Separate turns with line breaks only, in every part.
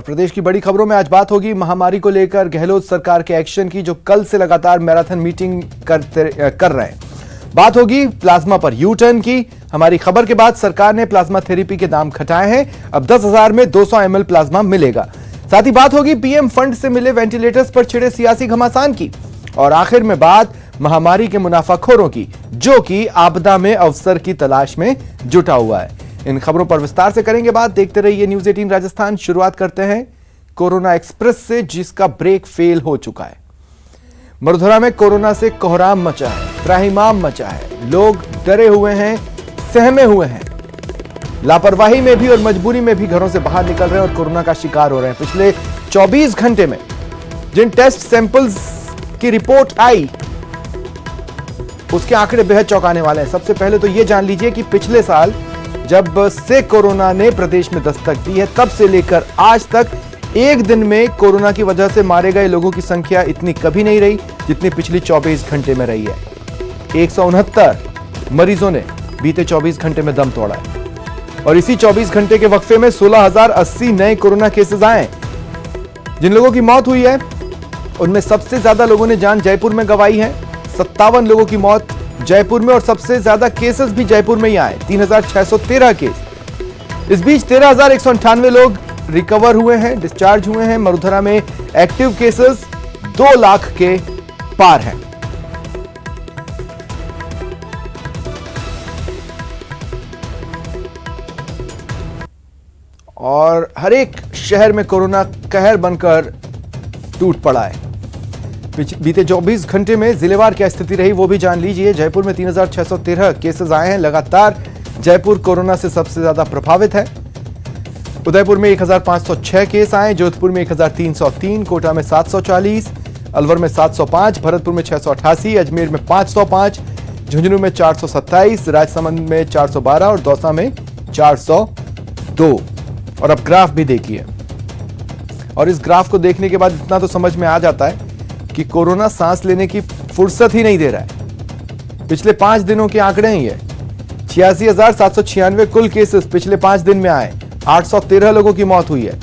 प्रदेश की बड़ी खबरों में आज बात होगी महामारी को लेकर गहलोत सरकार के एक्शन की, जो कल से लगातार मैराथन मीटिंग कर रहे हैं। बात होगी प्लाज्मा पर यू टर्न की। हमारी खबर के बाद सरकार ने प्लाज्मा थेरेपी के दाम घटाए हैं, अब 10,000 में 200 ml प्लाज्मा मिलेगा। साथ ही बात होगी पीएम फंड से मिले वेंटिलेटर्स पर छिड़े सियासी घमासान की। और आखिर में बात महामारी के मुनाफाखोरों की, जो कि आपदा में अवसर की तलाश में जुटा हुआ है। इन खबरों पर विस्तार से करेंगे बात। देखते रहिए न्यूज 18 राजस्थान। शुरुआत करते हैं कोरोना एक्सप्रेस से, जिसका ब्रेक फेल हो चुका है। मरुधरा में कोरोना से कोहराम मचा है, त्राहिमाम मचा है। लोग डरे हुए हैं, सहमे हुए हैं, लापरवाही में भी और मजबूरी में भी घरों से बाहर निकल रहे हैं और कोरोना का शिकार हो रहे हैं। पिछले 24 घंटे में जिन टेस्ट सैंपल्स की रिपोर्ट आई, उसके आंकड़े बेहद चौंकाने वाले हैं। सबसे पहले तो यह जान लीजिए कि पिछले साल जब से कोरोना ने प्रदेश में दस्तक दी है, तब से लेकर आज तक एक दिन में कोरोना की वजह से मारे गए लोगों की संख्या इतनी कभी नहीं रही जितनी पिछली 24 घंटे में रही है। 169 मरीजों ने बीते 24 घंटे में दम तोड़ा है और इसी 24 घंटे के वक्फे में 16,080 नए कोरोना केसेस आए। जिन लोगों की मौत हुई है उनमें सबसे ज्यादा लोगों ने जान जयपुर में गंवाई है। 57 लोगों की मौत जयपुर में और सबसे ज्यादा केसेस भी जयपुर में ही आए, 3,613 केस। इस बीच 13,198 लोग रिकवर हुए हैं, डिस्चार्ज हुए हैं। मरुधरा में एक्टिव केसेस 2 लाख के पार हैं। और हर एक शहर में कोरोना कहर बनकर टूट पड़ा है। बीते 24 घंटे में जिलेवार क्या स्थिति रही वो भी जान लीजिए। जयपुर में 3,613 केसेस आए हैं। लगातार जयपुर कोरोना से सबसे ज्यादा प्रभावित है। उदयपुर में 1,506 केस आए, जोधपुर में 1,303, कोटा में 740, अलवर में 705, भरतपुर में 688, अजमेर में 505, झुंझुनू में 427, राजसमंद में 412 और दौसा में 402। और अब ग्राफ भी देखिए, और इस ग्राफ को देखने के बाद इतना तो समझ में आ जाता है कि कोरोना सांस लेने की फुर्सत ही नहीं दे रहा है। पिछले 5 दिनों के आंकड़े हैं ये। 86,796 कुल केसेस पिछले 5 दिन में आए, 813 लोगों की मौत हुई है।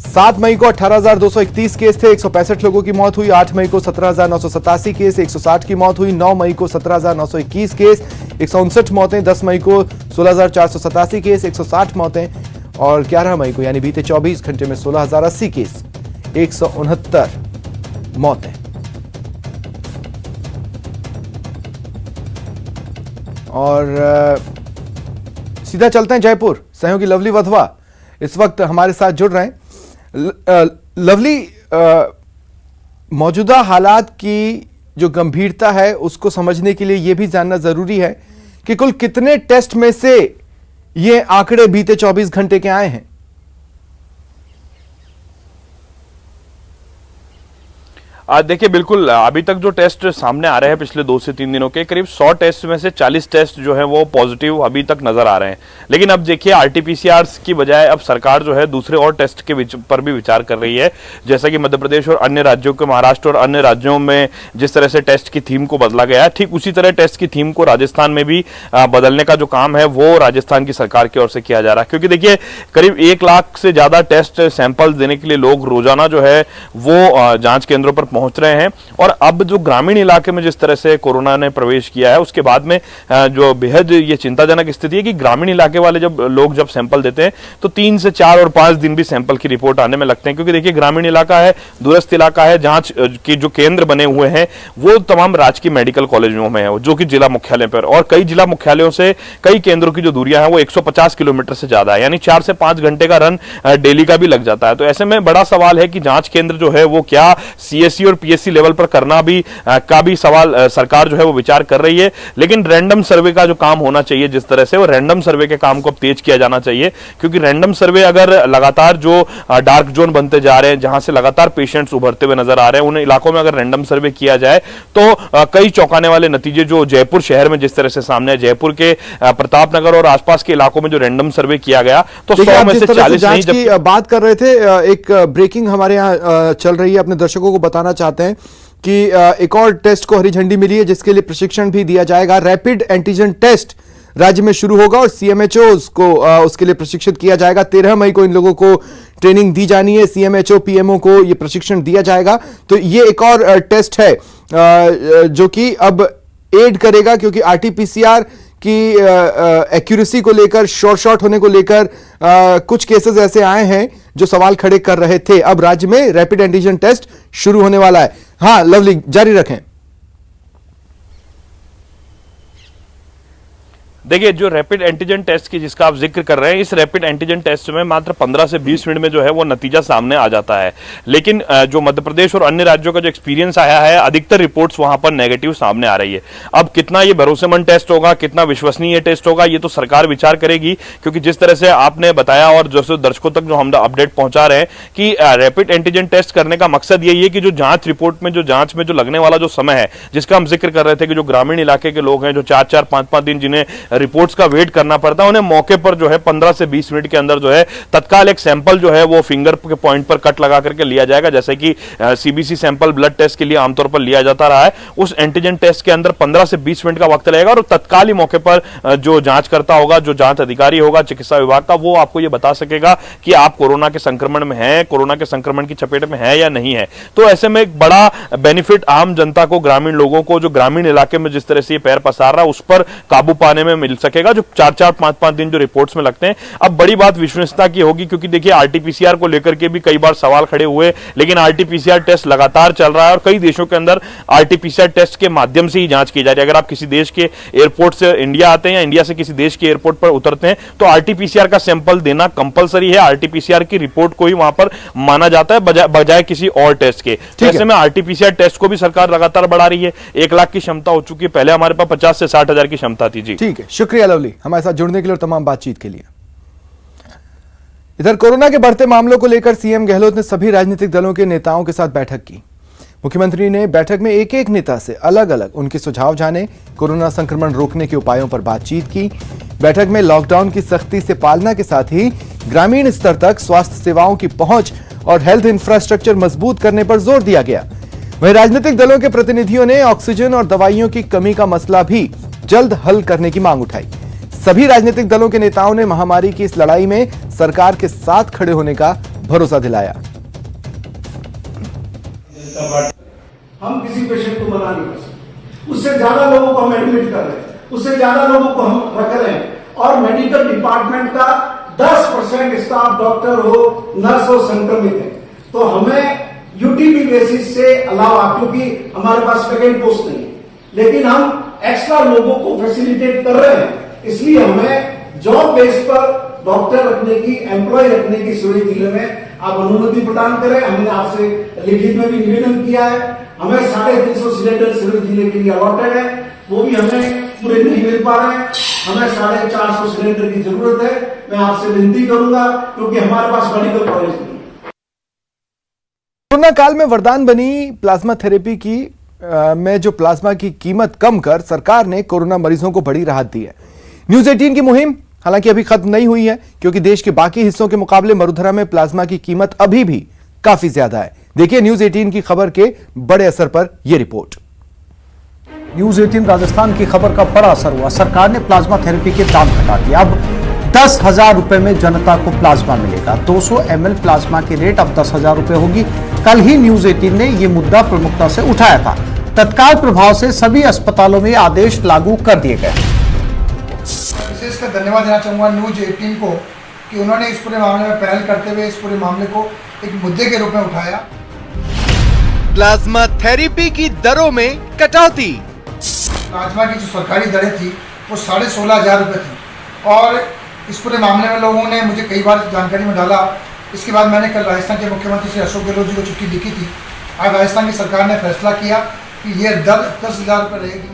7 मई को 18,231 केस थे, 165 लोगों की मौत हुई। 8 मई को 17,987 केस, 160 की मौत हुई। 9 मई को 17,921 केस, 159 मौतें। 10 मई को 16,487 केस, 160 मौतें। और 11 मई को यानी बीते 24 घंटे में 16,080 केस, 169 मौतें। और सीधा चलते हैं जयपुर। सहयोगी लवली वधवा इस वक्त हमारे साथ जुड़ रहे हैं। लवली, मौजूदा हालात की जो गंभीरता है उसको समझने के लिए यह भी जानना जरूरी है कि कुल कितने टेस्ट में से ये आंकड़े बीते 24 घंटे के आए हैं।
देखिए, बिल्कुल अभी तक जो टेस्ट सामने आ रहे हैं पिछले 2 से 3 दिनों के, करीब 100 टेस्ट में से 40 टेस्ट जो है वो पॉजिटिव अभी तक नजर आ रहे हैं। लेकिन अब देखिए, आरटीपीसीआर की बजाय अब सरकार जो है दूसरे और टेस्ट के पर भी विचार कर रही है। जैसा कि मध्य प्रदेश और अन्य राज्यों के, महाराष्ट्र और अन्य राज्यों में जिस तरह से टेस्ट की थीम को बदला गया है, ठीक उसी तरह टेस्ट की थीम को राजस्थान में भी बदलने का जो काम है वो राजस्थान की सरकार की ओर से किया जा रहा है। क्योंकि देखिए, करीब 1 लाख से ज्यादा टेस्ट सैंपल देने के लिए लोग रोजाना जो है वो जांच केंद्रों पर पहुंच रहे हैं। और अब जो ग्रामीण इलाके में जिस तरह से कोरोना ने प्रवेश किया है, उसके बाद में जो बेहद ये चिंताजनक स्थिति है कि ग्रामीण इलाके वाले लोग जब सैंपल देते हैं तो 3 से 4 और 5 दिन भी सैंपल की रिपोर्ट आने में लगते हैं। क्योंकि देखिए, ग्रामीण इलाका है, दूरस्थ इलाका है, जांच के जो केंद्र बने हुए हैं वो तमाम राजकीय मेडिकल कॉलेजों में है, जो कि जिला मुख्यालय पर, और कई जिला मुख्यालयों से कई केंद्रों की जो दूरियां हैं वो 150 किलोमीटर से ज्यादा है, यानी 4 से 5 घंटे का रन डेली का भी लग जाता है। तो ऐसे में बड़ा सवाल है कि जांच केंद्र जो है वो क्या सीएससी और पीएससी लेवल पर करना भी सवाल सरकार जो है वो विचार कर रही है। लेकिन रैंडम सर्वे का जो काम होना चाहिए, जिस तरह से वो रैंडम सर्वे के काम को अब तेज किया जाना चाहिए। क्योंकि रैंडम सर्वे अगर लगातार जो डार्क जोन बनते जा रहे हैं, जहां से लगातार पेशेंट्स उभरते हुए नजर आ रहे हैं, उन इलाकों में अगर रैंडम सर्वे किया जाए तो कई चौंकाने वाले नतीजे जो जयपुर शहर में जिस तरह से सामने है, जयपुर के प्रतापनगर और आसपास के इलाकों में जो रैंडम सर्वे किया गया तो 100 में से 40 नहीं।
जब बात कर रहे थे, एक ब्रेकिंग हमारे यहाँ चल रही है, अपने दर्शकों को बताना चाहते हैं कि एक और टेस्ट को हरी झंडी मिली है जिसके लिए प्रशिक्षण भी दिया जाएगा। रैपिड एंटीजन टेस्ट राज्य में शुरू होगा और सीएमएचओ को उसके लिए प्रशिक्षित किया जाएगा। 13 मई को इन लोगों को ट्रेनिंग दी जानी है। सीएमएचओ पीएमओ को ये प्रशिक्षण दिया जाएगा। तो ये एक और टेस्ट है जो कि अब एड करेगा, क्योंकि आरटीपीसीआर की एक्यूरेसी को लेकर, शॉर्ट होने को लेकर कुछ केसेस ऐसे आए हैं जो सवाल खड़े कर रहे थे। अब राज्य में रैपिड एंटीजन टेस्ट शुरू होने वाला है। हाँ लवली, जारी रखें।
देखिए, जो रैपिड एंटीजन टेस्ट की जिसका आप जिक्र कर रहे हैं, इस रैपिड एंटीजन टेस्ट में मात्र 15 से 20 मिनट में जो है वो नतीजा सामने आ जाता है। लेकिन जो मध्य प्रदेश और अन्य राज्यों का जो एक्सपीरियंस आया है, अधिकतर रिपोर्ट्स वहां पर नेगेटिव सामने आ रही है। अब कितना ये भरोसेमंद टेस्ट होगा, कितना विश्वसनीय टेस्ट होगा, ये तो सरकार विचार करेगी, क्योंकि जिस तरह से आपने बताया और जो दर्शकों तक जो हम अपडेट पहुंचा रहे हैं कि रैपिड एंटीजन टेस्ट करने का मकसद यही है कि जो जांच रिपोर्ट में, जो जांच में जो लगने वाला जो समय है, जिसका हम जिक्र कर रहे थे कि जो ग्रामीण इलाके के लोग हैं, जो 4-4, 5-5 दिन जिन्हें रिपोर्ट्स का वेट करना पड़ता है, उन्हें मौके पर जो है 15 से 20 मिनट के अंदर जो है तत्काल एक सैंपल जो है वो फिंगर के पॉइंट पर कट लगा करके लिया जाएगा। जैसे कि सीबीसी सैंपल ब्लड टेस्ट के लिए आमतौर पर लिया जाता रहा है, उस एंटीजन टेस्ट के अंदर 15 से 20 मिनट का वक्त लगेगा और तत्काल ही मौके पर जो जांच करता होगा, जो जांच अधिकारी होगा चिकित्सा विभाग का, वो आपको ये बता सकेगा कि आप कोरोना के संक्रमण में हैं, कोरोना के संक्रमण की चपेट में है या नहीं है। तो ऐसे में एक बड़ा बेनिफिट आम जनता को, ग्रामीण लोगों को, जो ग्रामीण इलाके में जिस तरह से ये पैर पसार रहा है, उस पर काबू पाने में मिल सकेगा। जो 4-4, 5-5 दिन जो रिपोर्ट्स में लगते हैं, अब बड़ी बात विश्वसनीयता की होगी, क्योंकि देखिए आरटीपीसीआर को लेकर के भी कई बार सवाल खड़े हुए, लेकिन आरटीपीसीआर टेस्ट लगातार चल रहा है और कई देशों के अंदर आरटीपीसीआर टेस्ट के माध्यम से ही जांच की जा रही है। अगर आप किसी देश के एयरपोर्ट से इंडिया आते हैं या इंडिया से किसी देश के एयरपोर्ट पर उतरते हैं, तो आरटीपीसीआर का सैंपल देना कंपलसरी है। आरटीपीसीआर की रिपोर्ट को ही वहां पर माना जाता है बजाय किसी और टेस्ट के। ऐसे में आरटीपीसीआर टेस्ट को भी सरकार लगातार बढ़ा रही है। 1 लाख की क्षमता हो चुकी है, पहले हमारे पास 50 से 60 हजार की क्षमता थी। जी
ठीक है, शुक्रिया लवली हमारे साथ जुड़ने के लिए और तमाम बातचीत के लिए। इधर कोरोना के बढ़ते मामलों को लेकर सीएम गहलोत ने सभी राजनीतिक दलों के नेताओं के साथ बैठक की। मुख्यमंत्री ने बैठक में एक एक नेता से अलग अलग उनके सुझाव जाने, कोरोना संक्रमण रोकने के उपायों पर बातचीत की। बैठक में लॉकडाउन की सख्ती से पालना के साथ ही ग्रामीण स्तर तक स्वास्थ्य सेवाओं की पहुंच और हेल्थ इंफ्रास्ट्रक्चर मजबूत करने पर जोर दिया गया। वहीं राजनीतिक दलों के प्रतिनिधियों ने ऑक्सीजन और दवाइयों की कमी का मसला भी जल्द हल करने की मांग उठाई। सभी राजनीतिक दलों के नेताओं ने महामारी की इस लड़ाई में सरकार के साथ खड़े होने का भरोसा दिलाया।
हम किसी पेशेंट को मना नहीं कर सकते, उससे ज्यादा लोगों को हम एडमिट कर रहे हैं, उससे ज्यादा लोगों को हम रख रहे हैं और मेडिकल डिपार्टमेंट का 10% स्टाफ, डॉक्टर हो, नर्स हो, संक्रमित है, तो हमें यूटीपी बेसिस से अलावा, क्योंकि हमारे पास वैकेंट पोस्ट नहीं है, लेकिन हम एक्स्ट्रा लोगों को फैसिलिटेट कर रहे हैं, इसलिए हमें जॉब बेस पर डॉक्टर रखने की, एम्प्लॉय रखने की सुविधा में आप अनुमति प्रदान करें। हमने आपसे लिखित में भी निवेदन किया है। हमें 350 सिलेंडर सिविल जिले के लिए अलॉटेड है, वो भी हमें पूरे नहीं मिल पा रहे हैं। हमें 450 सिलेंडर की जरूरत है। मैं आपसे विनती करूंगा, क्योंकि हमारे पास मेडिकल कॉलेज नहीं है।
कोरोना काल में वरदान बनी प्लाज्मा थेरेपी की में जो प्लाज्मा की कीमत कम कर सरकार ने कोरोना मरीजों को बड़ी राहत दी है। न्यूज 18 की मुहिम हालांकि अभी खत्म नहीं हुई है, क्योंकि देश के बाकी हिस्सों के मुकाबले मरुधरा में प्लाज्मा की कीमत अभी भी काफी ज्यादा है। देखिए न्यूज 18 की खबर के बड़े असर पर यह रिपोर्ट।
न्यूज 18 राजस्थान की खबर का बड़ा असर हुआ। सरकार ने प्लाज्मा थेरेपी के दाम घटा दिए। अब 10,000 रुपए में जनता को प्लाज्मा मिलेगा। 200 ml प्लाज्मा की रेट अब 10,000 रुपए होगी। कल ही न्यूज 18 ने यह मुद्दा प्रमुखता से उठाया था। तत्काल प्रभाव से सभी अस्पतालों में आदेश लागू कर दिए गए।
विशेषकर धन्यवाद देना चाहूँगा न्यूज 18 को कि उन्होंने इस पूरे मामले में पहल करते हुए इस पूरे मामले को एक मुद्दे के रूप में उठाया।
प्लाज्मा थेरेपी की दरों में कटौती।
प्लाज्मा की जो सरकारी दरें थी वो 16,500 रुपये थी और इस पूरे मामले में लोगों ने मुझे कई बार जानकारी में डाला। इसके बाद मैंने कल राजस्थान के मुख्यमंत्री श्री अशोक गहलोत जी को चिट्ठी लिखी थी। आज राजस्थान की सरकार ने फैसला किया कि ये दर 10,000 रुपये रहेगी।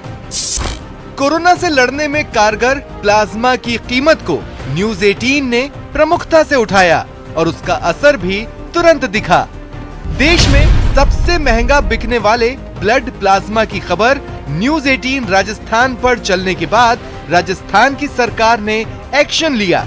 कोरोना से लड़ने में कारगर प्लाज्मा की कीमत को न्यूज 18 ने प्रमुखता से उठाया और उसका असर भी तुरंत दिखा। देश में सबसे महंगा बिकने वाले ब्लड प्लाज्मा की खबर न्यूज 18 राजस्थान पर चलने के बाद राजस्थान की सरकार ने एक्शन लिया।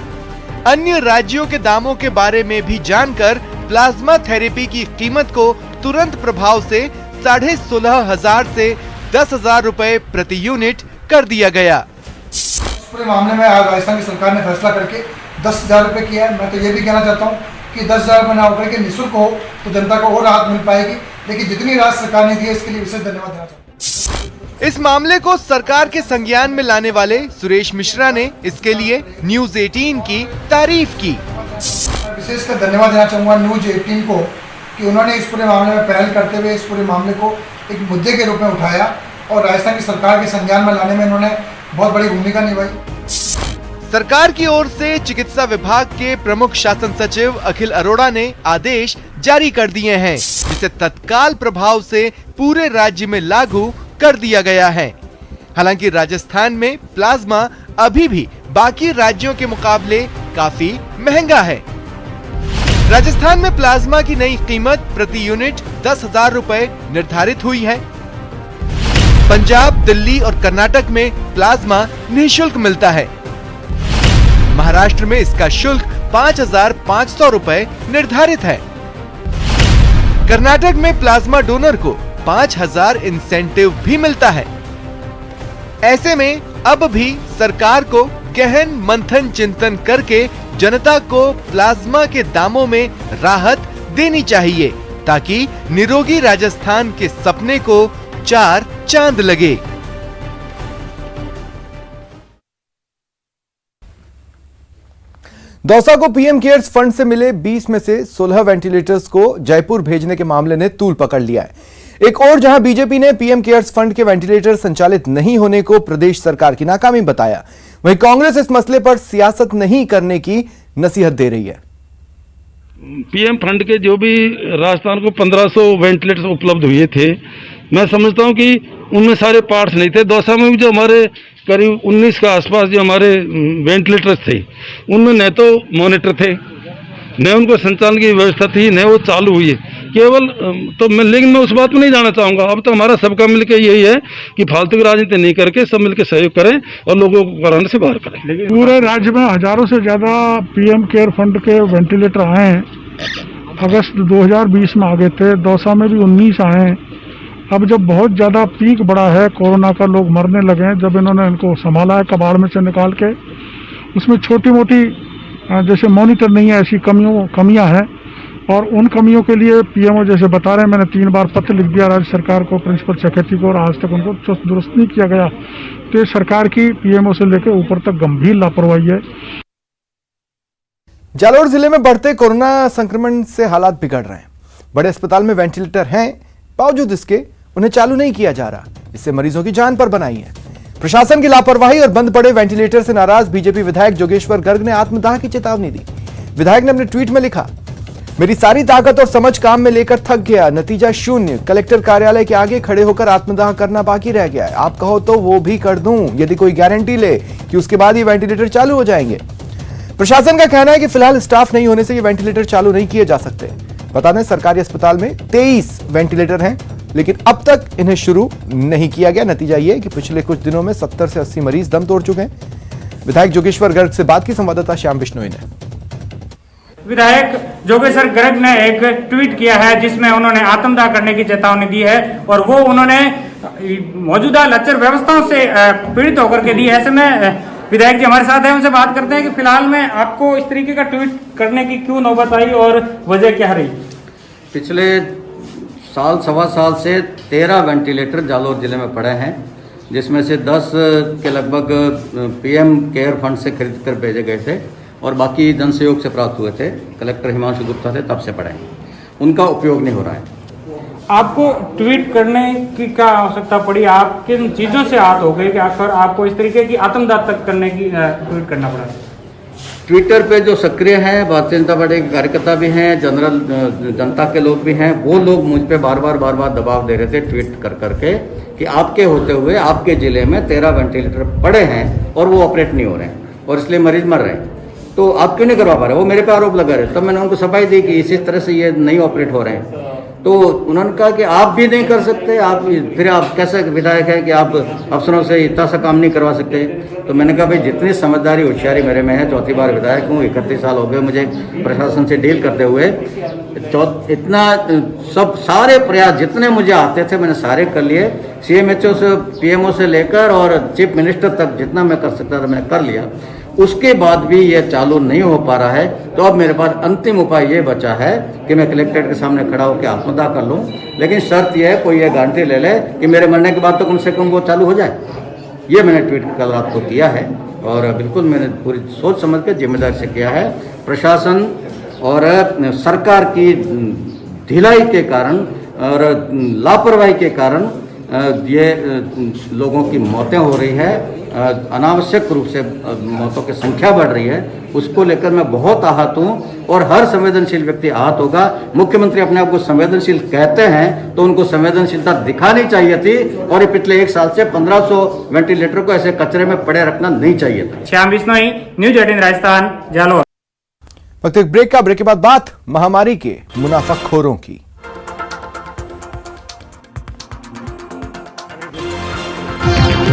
अन्य राज्यों के दामों के बारे में भी जानकर प्लाज्मा थेरेपी की कीमत को तुरंत प्रभाव से 16,500 से 10,000 रुपए प्रति यूनिट कर दिया गया।
पूरे मामले में आज राजस्थान की सरकार ने फैसला करके 10,000 रुपये किया है। मैं तो ये भी कहना चाहता हूँ कि 10,000 रुपये ना होकर के निःशुल्क हो तो जनता को और राहत मिल पाएगी, लेकिन जितनी राहत सरकार ने दी है इसके लिए विशेष धन्यवाद देना चाहता हूँ।
इस मामले को सरकार के संज्ञान में लाने वाले सुरेश मिश्रा ने इसके लिए न्यूज 18 की तारीफ की।
विशेषकर धन्यवाद देना चाहूँगा न्यूज 18 को कि उन्होंने इस पूरे मामले में पहल करते हुए इस पूरे मामले को एक मुद्दे के रूप में उठाया और राजस्थान की सरकार के संज्ञान में लाने में इन्होंने बहुत बड़ी भूमिका निभाई।
सरकार की ओर से चिकित्सा विभाग के प्रमुख शासन सचिव अखिल अरोड़ा ने आदेश जारी कर दिए हैं, जिसे तत्काल प्रभाव से पूरे राज्य में लागू कर दिया गया है। हालांकि राजस्थान में प्लाज्मा अभी भी बाकी राज्यों के मुकाबले काफी महंगा है। राजस्थान में प्लाज्मा की नई कीमत प्रति यूनिट 10,000 रुपए निर्धारित हुई है। पंजाब, दिल्ली और कर्नाटक में प्लाज्मा निःशुल्क मिलता है। महाराष्ट्र में इसका शुल्क 5,500 रुपए निर्धारित है। कर्नाटक में प्लाज्मा डोनर को 5,000 इंसेंटिव भी मिलता है। ऐसे में अब भी सरकार को गहन मंथन चिंतन करके जनता को प्लाज्मा के दामों में राहत देनी चाहिए, ताकि निरोगी राजस्थान के सपने को 4 चांद लगे। दौसा को पीएम केयर्स फंड से मिले 20 में से 16 वेंटिलेटर्स को जयपुर भेजने के मामले ने तूल पकड़ लिया है। एक और जहां बीजेपी ने पीएम केयर्स फंड के वेंटिलेटर संचालित नहीं होने को प्रदेश सरकार की नाकामी बताया, वहीं कांग्रेस इस मसले पर सियासत नहीं करने की नसीहत दे रही है।
पीएम फंड के जो भी राजस्थान को 1500 वेंटिलेटर्स उपलब्ध हुए थे, मैं समझता हूं कि उनमें सारे पार्ट्स नहीं थे। दौसा में भी जो हमारे करीब 19 के आसपास जो हमारे वेंटिलेटर्स थे, उनमें न तो मॉनिटर थे, न उनको संचालन की व्यवस्था थी, न वो चालू हुई है केवल। तो लेकिन मैं उस बात में नहीं जाना चाहूँगा। अब तो हमारा सबका मिलकर यही है कि फालतू की राजनीति नहीं करके सब मिलकर सहयोग करें और लोगों को कोरोना से बाहर करें।
पूरे राज्य में हजारों से ज़्यादा पीएम केयर फंड के वेंटिलेटर आए हैं। अगस्त 2020 में आ गए थे, दौसा में भी 19 आए हैं। अब जब बहुत ज़्यादा पीक बढ़ा है कोरोना का, लोग मरने लगे हैं, जब इन्होंने इनको संभाला है कबाड़ में से निकाल के, उसमें छोटी मोटी जैसे मॉनिटर नहीं है, ऐसी कमियां हैं। और उन कमियों के लिए पीएमओ जैसे बता रहे हैं, मैंने 3 बार पत्र लिख दिया राज्य सरकार को, प्रिंसिपल सेक्रेटरी को, और आज तक उनको दुरुस्त नहीं किया गया। तो ये सरकार की पीएमओ से लेकर ऊपर तक गंभीर लापरवाही है।
जालौर जिले में बढ़ते कोरोना संक्रमण से हालात बिगड़ रहे हैं। बड़े अस्पताल में वेंटिलेटर हैं, बावजूद इसके उन्हें चालू नहीं किया जा रहा। इससे मरीजों की जान पर बनाई है। प्रशासन की लापरवाही और बंद पड़े वेंटिलेटर से नाराज बीजेपी विधायक जोगेश्वर गर्ग ने आत्मदाह की चेतावनी दी। विधायक ने अपने ट्वीट में लिखा, मेरी सारी ताकत और समझ काम में लेकर थक गया, नतीजा शून्य। कलेक्टर कार्यालय के आगे खड़े होकर आत्मदाह करना बाकी रह गया है। आप कहो तो वो भी कर दूं, यदि कोई गारंटी ले कि उसके बाद ये वेंटिलेटर चालू हो जाएंगे। प्रशासन का कहना है कि फिलहाल स्टाफ नहीं होने से ये वेंटिलेटर चालू नहीं किए जा सकते। बता दें, सरकारी अस्पताल में 23 वेंटिलेटर हैं, लेकिन अब तक इन्हें शुरू नहीं किया गया। नतीजा ये कि पिछले कुछ दिनों में 70 से 80 मरीज दम तोड़ चुके हैं। विधायक जोगेश्वर गर्ग से बात की संवाददाता श्याम बिश्नोई ने।
विधायक जोगेश्वर गर्ग ने एक ट्वीट किया है जिसमें उन्होंने आत्मदाह करने की चेतावनी दी है, और वो उन्होंने मौजूदा लचर व्यवस्थाओं से पीड़ित होकर के दी है। ऐसे में विधायक जी हमारे साथ हैं, उनसे बात करते हैं कि फिलहाल में आपको इस तरीके का ट्वीट करने की क्यों नौबत आई और वजह क्या रही?
पिछले साल सवा साल से 13 वेंटिलेटर जालौर जिले में पड़े हैं, जिसमें से 10 के लगभग पीएम केयर फंड से खरीद कर भेजे गए थे और बाकी जन सहयोग से प्राप्त हुए थे। कलेक्टर हिमांशु गुप्ता थे, तब से पड़े हैं। उनका उपयोग नहीं हो रहा है।
आपको ट्वीट करने की क्या आवश्यकता पड़ी? आप किन चीज़ों से आहत हो गए कि आखिर आपको इस तरीके की आत्मदाह तक करने की ट्वीट करना पड़ा?
ट्विटर पे जो सक्रिय हैं, भारतीय जनता पार्टी के कार्यकर्ता भी हैं, जनरल जनता के लोग भी हैं, वो लोग मुझ पे बार बार दबाव दे रहे थे ट्वीट कर करके कि आपके होते हुए आपके जिले में 13 वेंटिलेटर पड़े हैं और वो ऑपरेट नहीं हो रहे हैं और इसलिए मरीज मर रहे हैं, तो आप क्यों नहीं करवा पा रहे? वो मेरे पे आरोप लगा रहे। तब मैंने उनको सफाई दी कि इसी तरह से ये नहीं ऑपरेट हो रहे हैं। तो उन्होंने कहा कि आप भी नहीं कर सकते, आप फिर आप कैसे विधायक हैं कि आप अफसरों से इतना सा काम नहीं करवा सकते। तो मैंने कहा भाई जितनी समझदारी होशियारी मेरे में है, चौथी बार विधायक हूँ, 31 साल हो गए मुझे प्रशासन से डील करते हुए, इतना सब सारे प्रयास जितने मुझे आते थे मैंने सारे कर लिए। CMHO से PMO से लेकर और चीफ मिनिस्टर तक जितना मैं कर सकता था मैंने कर लिया। उसके बाद भी ये चालू नहीं हो पा रहा है। तो अब मेरे पास अंतिम उपाय ये बचा है कि मैं कलेक्ट्रेट के सामने खड़ा होकर आत्मदाह कर लूं, लेकिन शर्त यह है कोई ये गारंटी ले ले कि मेरे मरने के बाद तो कम से कम वो चालू हो जाए। ये मैंने ट्वीट कल रात को किया है और बिल्कुल मैंने पूरी सोच समझ के जिम्मेदारी से किया है। प्रशासन और सरकार की ढिलाई के कारण और लापरवाही के कारण ये लोगों की मौतें हो रही है, अनावश्यक रूप से मौतों की संख्या बढ़ रही है। उसको लेकर मैं बहुत आहत हूँ और हर संवेदनशील व्यक्ति आहत होगा। मुख्यमंत्री अपने आप को संवेदनशील कहते हैं तो उनको संवेदनशीलता दिखानी चाहिए थी और ये पिछले 1 साल से 1500 वेंटिलेटर को ऐसे कचरे में पड़े रखना नहीं चाहिए था।
श्याम बिश्नोई, न्यूज 18 राजस्थान, जालोर।
वक्त एक ब्रेक के बाद बात महामारी के मुनाफाखोरों की।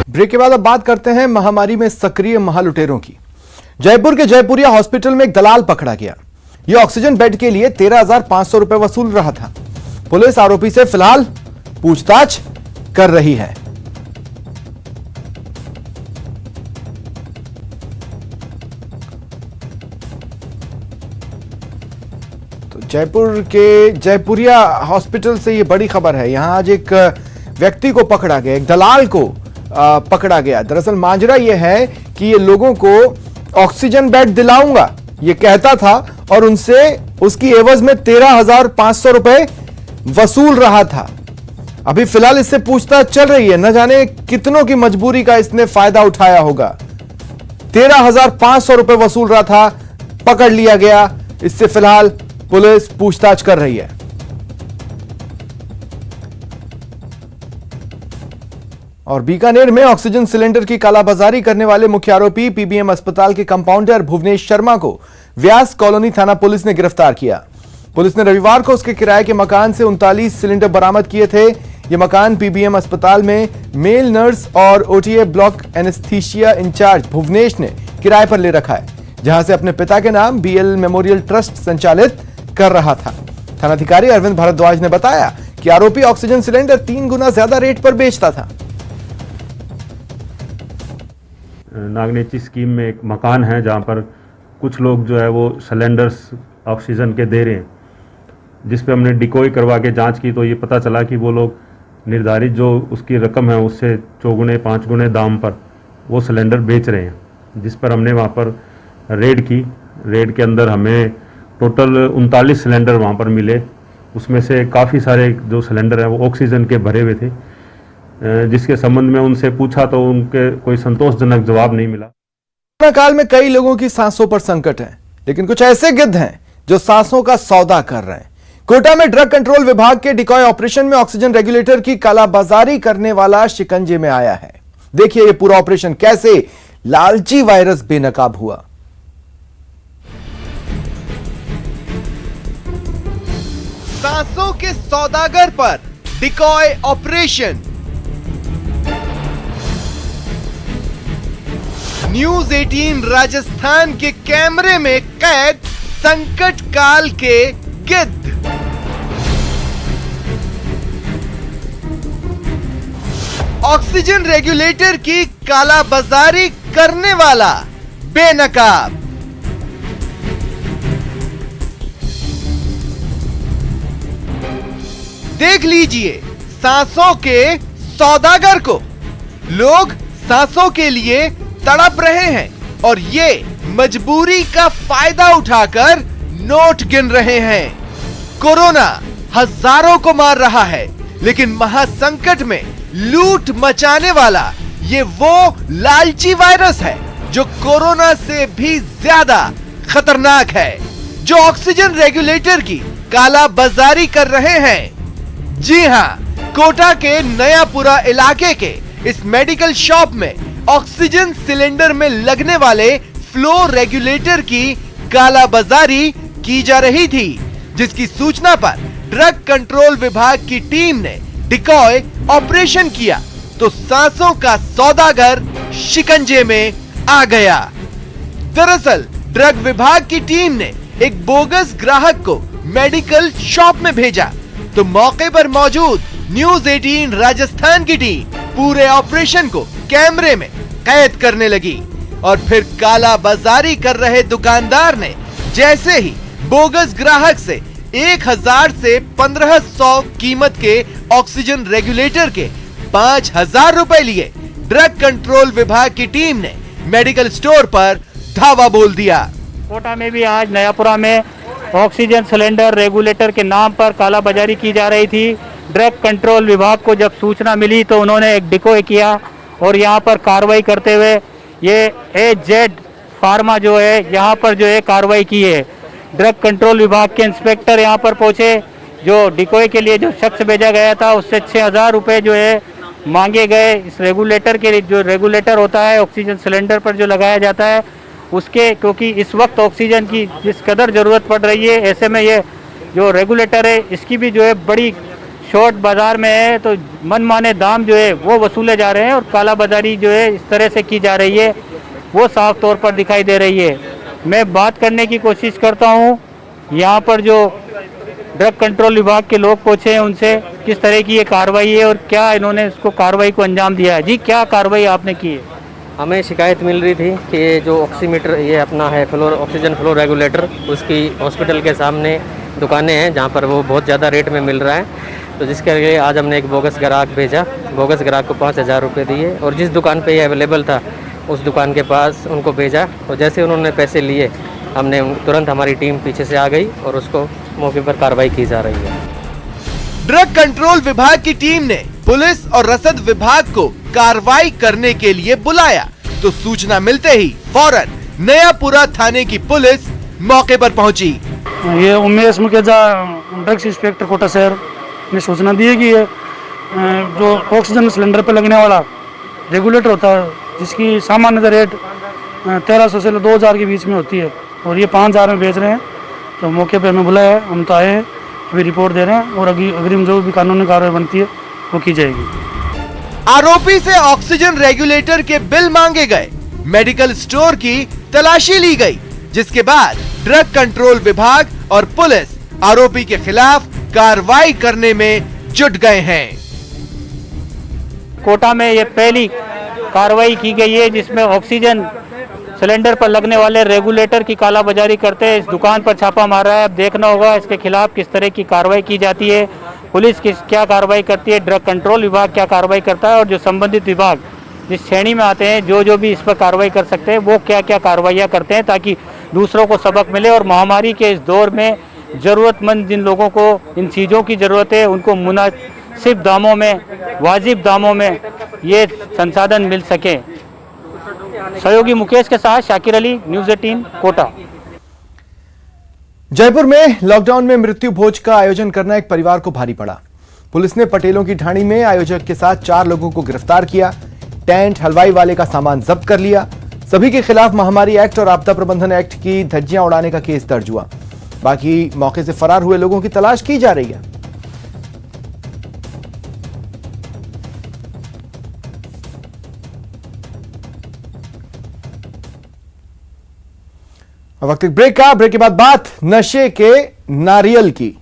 ब्रेक के बाद अब बात करते हैं महामारी में सक्रिय महालुटेरों की। जयपुर के जयपुरिया हॉस्पिटल में एक दलाल पकड़ा गया। यह ऑक्सीजन बेड के लिए 13,500 रुपए वसूल रहा था। पुलिस आरोपी से फिलहाल पूछताछ कर रही है। तो जयपुर के जयपुरिया हॉस्पिटल से यह बड़ी खबर है। यहां आज एक व्यक्ति को पकड़ा गया, एक दलाल को पकड़ा गया। दरअसल माजरा यह है कि ये लोगों को ऑक्सीजन बेड दिलाऊंगा ये कहता था और उनसे उसकी एवज में 13,500 रुपए वसूल रहा था। अभी फिलहाल इससे पूछताछ चल रही है, न जाने कितनों की मजबूरी का इसने फायदा उठाया होगा। 13,500 रुपए वसूल रहा था, पकड़ लिया गया। इससे फिलहाल पुलिस पूछताछ कर रही है। और बीकानेर में ऑक्सीजन सिलेंडर की कालाबाजारी करने वाले मुख्य आरोपी PBM अस्पताल के कंपाउंडर भुवनेश शर्मा को व्यास कॉलोनी थाना पुलिस ने गिरफ्तार किया। पुलिस ने रविवार को उसके किराए के मकान से 39 सिलेंडर बरामद किए थे। यह मकान PBM अस्पताल में मेल नर्स और OTA block anaesthesia incharge Bhuvnesh ने किराए पर ले रखा है, जहां से अपने पिता के नाम BL मेमोरियल ट्रस्ट संचालित कर रहा था। थानाधिकारी अरविंद भारद्वाज ने बताया कि आरोपी ऑक्सीजन सिलेंडर 3 गुना ज्यादा रेट पर बेचता था।
नागनेची स्कीम में एक मकान है जहाँ पर कुछ लोग जो है वो सिलेंडर्स ऑक्सीजन के दे रहे हैं, जिस पे हमने डिकोई करवा के जांच की तो ये पता चला कि वो लोग निर्धारित जो उसकी रकम है उससे 4 गुने 5 गुने दाम पर वो सिलेंडर बेच रहे हैं, जिस पर हमने वहाँ पर रेड की। रेड के अंदर हमें टोटल 39 सिलेंडर वहाँ पर मिले। उसमें से काफ़ी सारे जो सिलेंडर हैं वो ऑक्सीजन के भरे हुए थे, जिसके संबंध में उनसे पूछा तो उनके कोई संतोषजनक जवाब नहीं मिला।
कोरोना काल में कई लोगों की सांसों पर संकट है, लेकिन कुछ ऐसे गिद्ध हैं जो सांसों का सौदा कर रहे हैं। कोटा में ड्रग कंट्रोल विभाग के डिकॉय ऑपरेशन में ऑक्सीजन रेगुलेटर की कालाबाजारी करने वाला शिकंजे में आया है। देखिए ये पूरा ऑपरेशन कैसे लालची वायरस बेनकाब हुआ। सांसों के सौदागर पर डिकॉय ऑपरेशन। न्यूज 18 राजस्थान के कैमरे में कैद संकट काल के गिद्ध। ऑक्सीजन रेगुलेटर की कालाबाजारी करने वाला बेनकाब। देख लीजिए सांसों के सौदागर को। लोग सांसों के लिए तड़प रहे हैं और ये मजबूरी का फायदा उठाकर नोट गिन रहे हैं। कोरोना हजारों को मार रहा है, लेकिन महासंकट में लूट मचाने वाला ये वो लालची वायरस है जो कोरोना से भी ज्यादा खतरनाक है, जो ऑक्सीजन रेगुलेटर की कालाबाजारी कर रहे हैं। जी हां, कोटा के नयापुरा इलाके के इस मेडिकल शॉप में ऑक्सीजन सिलेंडर में लगने वाले फ्लो रेगुलेटर की कालाबाजारी की जा रही थी, जिसकी सूचना पर ड्रग कंट्रोल विभाग की टीम ने डिकॉय ऑपरेशन किया तो सांसों का सौदागर शिकंजे में आ गया। दरअसल ड्रग विभाग की टीम ने एक बोगस ग्राहक को मेडिकल शॉप में भेजा तो मौके पर मौजूद न्यूज 18 राजस्थान की टीम पूरे ऑपरेशन को कैमरे में कैद करने लगी और फिर काला बाजारी कर रहे दुकानदार ने जैसे ही बोगस ग्राहक से 1000 से 1500 कीमत के ऑक्सीजन रेगुलेटर के 5000 रुपए लिए, ड्रग कंट्रोल विभाग की टीम ने मेडिकल स्टोर पर धावा बोल दिया।
कोटा में भी आज नयापुरा में ऑक्सीजन सिलेंडर रेगुलेटर के नाम पर कालाबाजारी की जा रही थी। ड्रग कंट्रोल विभाग को जब सूचना मिली तो उन्होंने एक डिकोय किया और यहाँ पर कार्रवाई करते हुए ये AZ फार्मा जो है यहाँ पर जो है कार्रवाई की है। ड्रग कंट्रोल विभाग के इंस्पेक्टर यहाँ पर पहुँचे, जो डिकोय के लिए जो शख्स भेजा गया था उससे 6000 रुपये जो है मांगे गए। इस रेगुलेटर के लिए, जो रेगुलेटर होता है ऑक्सीजन सिलेंडर पर जो लगाया जाता है उसके, क्योंकि इस वक्त ऑक्सीजन की जिस कदर ज़रूरत पड़ रही है, ऐसे में ये जो रेगुलेटर है इसकी भी जो है बड़ी शॉर्ट बाज़ार में है, तो मनमाने दाम जो है वो वसूले जा रहे हैं और काला बाजारी जो है इस तरह से की जा रही है वो साफ तौर पर दिखाई दे रही है। मैं बात करने की कोशिश करता हूँ यहाँ पर जो ड्रग कंट्रोल विभाग के लोग पहुँचे हैं उनसे, किस तरह की ये कार्रवाई है और क्या इन्होंने इसको कार्रवाई को अंजाम दिया है। जी, क्या कार्रवाई आपने की है?
हमें शिकायत मिल रही थी कि ये जो ऑक्सीमीटर ये अपना है ऑक्सीजन फ्लो रेगुलेटर, उसकी हॉस्पिटल के सामने दुकानें हैं जहाँ पर वो बहुत ज़्यादा रेट में मिल रहा है, तो जिसके लिए आज हमने एक बोगस ग्राहक भेजा। बोगस ग्राहक को 5000 रुपये दिए और जिस दुकान पे ये अवेलेबल था उस दुकान के पास उनको भेजा और जैसे उन्होंने पैसे लिए हमने तुरंत हमारी टीम पीछे से आ गई और उसको मौके पर कार्रवाई की जा रही है।
ड्रग कंट्रोल विभाग की टीम ने पुलिस और रसद विभाग को कार्रवाई करने के लिए बुलाया तो सूचना मिलते ही फौरन नयापुरा थाने की पुलिस मौके पर पहुंची।
ये उमेश मुकेजा ड्रग्स इंस्पेक्टर कोटा शहर ने सूचना दी है कि ये जो ऑक्सीजन सिलेंडर पर लगने वाला रेगुलेटर होता है जिसकी सामान्य रेट 1300 से 2000 के बीच में होती है और ये 5000 में बेच रहे हैं, तो मौके पे हमें बुलाया है, हम तो आए हैं, अभी रिपोर्ट दे रहे हैं और अग्रिम जो भी कानूनी कार्रवाई बनती है वो की जाएगी।
आरोपी से ऑक्सीजन रेगुलेटर के बिल मांगे गए, मेडिकल स्टोर की तलाशी ली गई, जिसके बाद ड्रग कंट्रोल विभाग और पुलिस आरोपी के खिलाफ कार्रवाई करने में जुट गए हैं।
कोटा में ये पहली कार्रवाई की गई है जिसमें ऑक्सीजन सिलेंडर पर लगने वाले रेगुलेटर की कालाबाजारी करते हैं इस दुकान पर छापा मारा है। अब देखना होगा इसके खिलाफ किस तरह की कार्रवाई की जाती है, पुलिस क्या कार्रवाई करती है, ड्रग कंट्रोल विभाग क्या कार्रवाई करता है और जो संबंधित विभाग जिस श्रेणी में आते हैं जो भी इस पर कार्रवाई कर सकते हैं वो क्या क्या कार्रवाइयाँ करते हैं, ताकि दूसरों को सबक मिले और महामारी के इस दौर में ज़रूरतमंद जिन लोगों को इन चीज़ों की ज़रूरत है उनको मुनासिब दामों में, वाजिब दामों में ये संसाधन मिल सके। सहयोगी मुकेश के साथ शाकिर अली, न्यूज़ 18 कोटा।
जयपुर में लॉकडाउन में मृत्यु भोज का आयोजन करना एक परिवार को भारी पड़ा। पुलिस ने पटेलों की ढाणी में आयोजक के साथ 4 लोगों को गिरफ्तार किया। टेंट हलवाई वाले का सामान जब्त कर लिया। सभी के खिलाफ महामारी एक्ट और आपदा प्रबंधन एक्ट की धज्जियां उड़ाने का केस दर्ज हुआ। बाकी मौके से फरार हुए लोगों की तलाश की जा रही है। वक्त एक ब्रेक का, ब्रेक के बाद बात नशे के नारियल की।